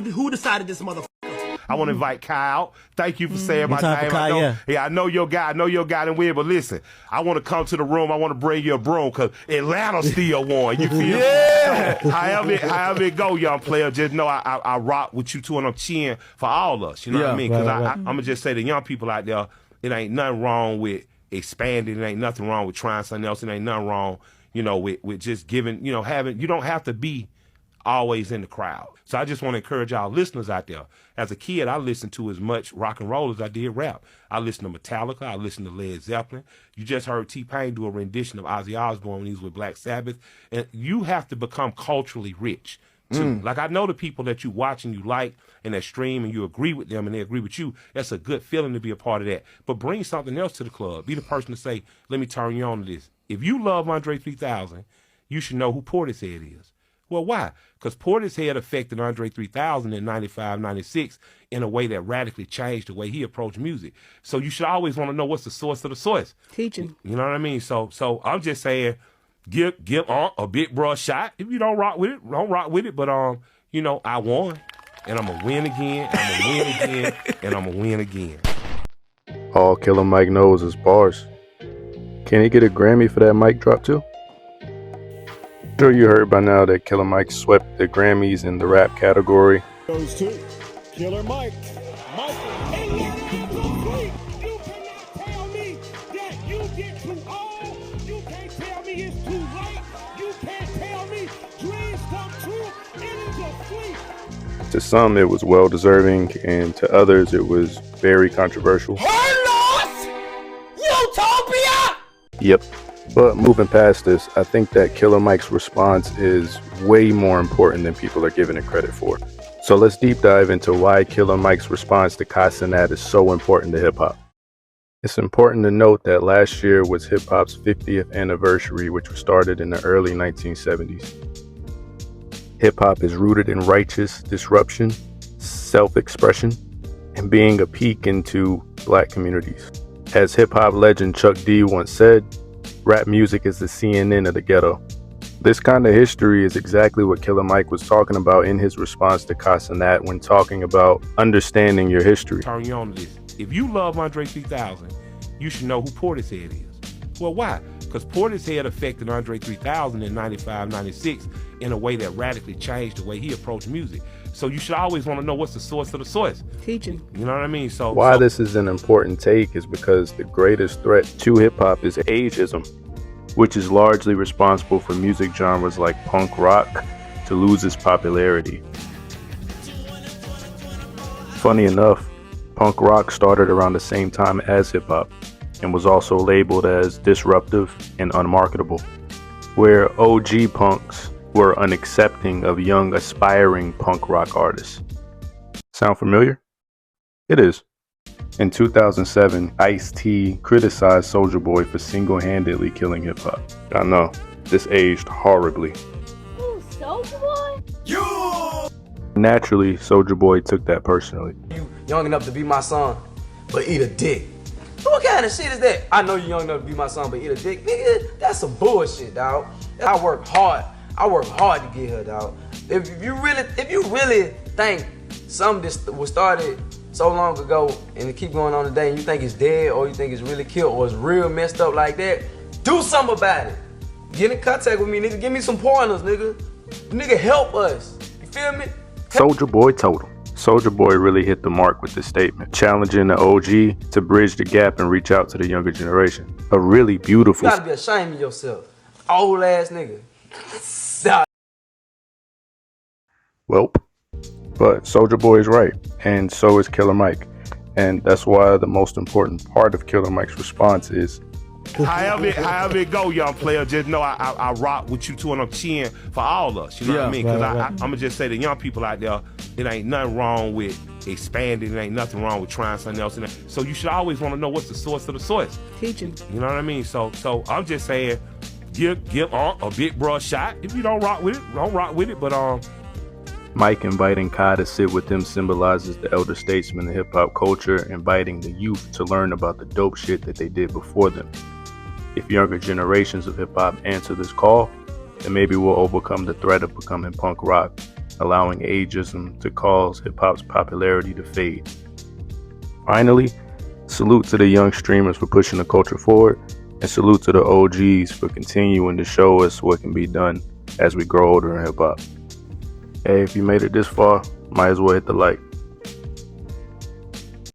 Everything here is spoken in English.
Who decided this motherfucker? I want to invite Kai out. Thank you for saying my time name. for Kai, I know your guy. I know your guy and win. But listen, I want to come to the room. I want to bring you a broom because Atlanta still won. You feel me? Yeah. So, however it go, young player, just know I rock with you two and I'm cheering for all of us. You know what I mean? Because I'm going to just say to young people out there, it ain't nothing wrong with expanding. It ain't nothing wrong with trying something else. It ain't nothing wrong, with just giving, you don't have to be always in the crowd. So I just want to encourage our listeners out there. As a kid, I listened to as much rock and roll as I did rap. I listened to Metallica. I listened to Led Zeppelin. You just heard T-Pain do a rendition of Ozzy Osbourne when he was with Black Sabbath. And you have to become culturally rich, too. Like, I know the people that you watch and you like and that stream and you agree with them and they agree with you. That's a good feeling to be a part of that. But bring something else to the club. Be the person to say, let me turn you on to this. If you love Andre 3000, you should know who Portishead is. Well, why? Because Portishead affected Andre 3000 in 95, 96 in a way that radically changed the way he approached music. So you should always want to know what's the source of the source. Teaching. You know what I mean? So I'm just saying, give a big bro a shot. If you don't rock with it, don't rock with it. But, I won, and I'm going to win again, and I'm going to win again, and I'm going to win again. All Killer Mike knows is bars. Can he get a Grammy for that mic drop too? Sure you heard by now that Killer Mike swept the Grammys in the rap category. Goes to Killer Mike. And let out complete. You cannot tell me that you get too old. You can't tell me it's too late. You can't tell me dreams come true. It is a sleep. To some it was well deserving, and to others it was very controversial. Utopia! Yep. But moving past this, I think that Killer Mike's response is way more important than people are giving it credit for. So let's deep dive into why Killer Mike's response to Kai Cenat is so important to hip-hop. It's important to note that last year was hip-hop's 50th anniversary, which was started in the early 1970s. Hip-hop is rooted in righteous disruption, self-expression, and being a peek into black communities. As hip-hop legend Chuck D once said, rap music is the CNN of the ghetto. This kind of history is exactly what Killer Mike was talking about in his response to Kai Cenat when talking about understanding your history. Turn you on to this. If you love Andre 3000, you should know who Portishead is. Well, why? Because Portishead affected Andre 3000 in 95, 96 in a way that radically changed the way he approached music. So you should always want to know what's the source of the source. Teaching. You know what I mean? Why this is an important take is because the greatest threat to hip-hop is ageism, which is largely responsible for music genres like punk rock to lose its popularity. Funny enough, punk rock started around the same time as hip-hop and was also labeled as disruptive and unmarketable, where OG punks were unaccepting of young aspiring punk rock artists. Sound familiar? It is. In 2007, Ice-T criticized Soulja Boy for single-handedly killing hip-hop. I know, this aged horribly. Ooh, Soulja Boy? Naturally, Soulja Boy took that personally. You young enough to be my son, but eat a dick. What kind of shit is that? I know you young enough to be my son, but eat a dick. Nigga, that's some bullshit, dog. I work hard to get her, dog. If you really think something this was started so long ago and it keep going on today and you think it's dead or you think it's really killed or it's real messed up like that, do something about it. Get in contact with me, nigga. Give me some pointers, nigga. Nigga, help us. You feel me? Soulja Boy told him. Soulja Boy really hit the mark with this statement, challenging the OG to bridge the gap and reach out to the younger generation. A really beautiful... You gotta be ashamed of yourself. Old ass nigga. Welp. But Soulja Boy is right, and so is Killer Mike. And that's why the most important part of Killer Mike's response is, however it go, young player, just know I rock with you two and I'm cheering for all of us. You know what I mean? Because I'm going to just say to young people out there, it ain't nothing wrong with expanding. It ain't nothing wrong with trying something else. So you should always want to know what's the source of the source. Teaching. You know what I mean? So I'm just saying, give a big bro a shot. If you don't rock with it, don't rock with it. But Mike inviting Kai to sit with him symbolizes the elder statesman in hip-hop culture, inviting the youth to learn about the dope shit that they did before them. If younger generations of hip-hop answer this call, then maybe we'll overcome the threat of becoming punk rock allowing ageism to cause hip-hop's popularity to fade. Finally, salute to the young streamers for pushing the culture forward, and salute to the OGs for continuing to show us what can be done as we grow older in hip-hop. Hey, if you made it this far, might as well hit the like.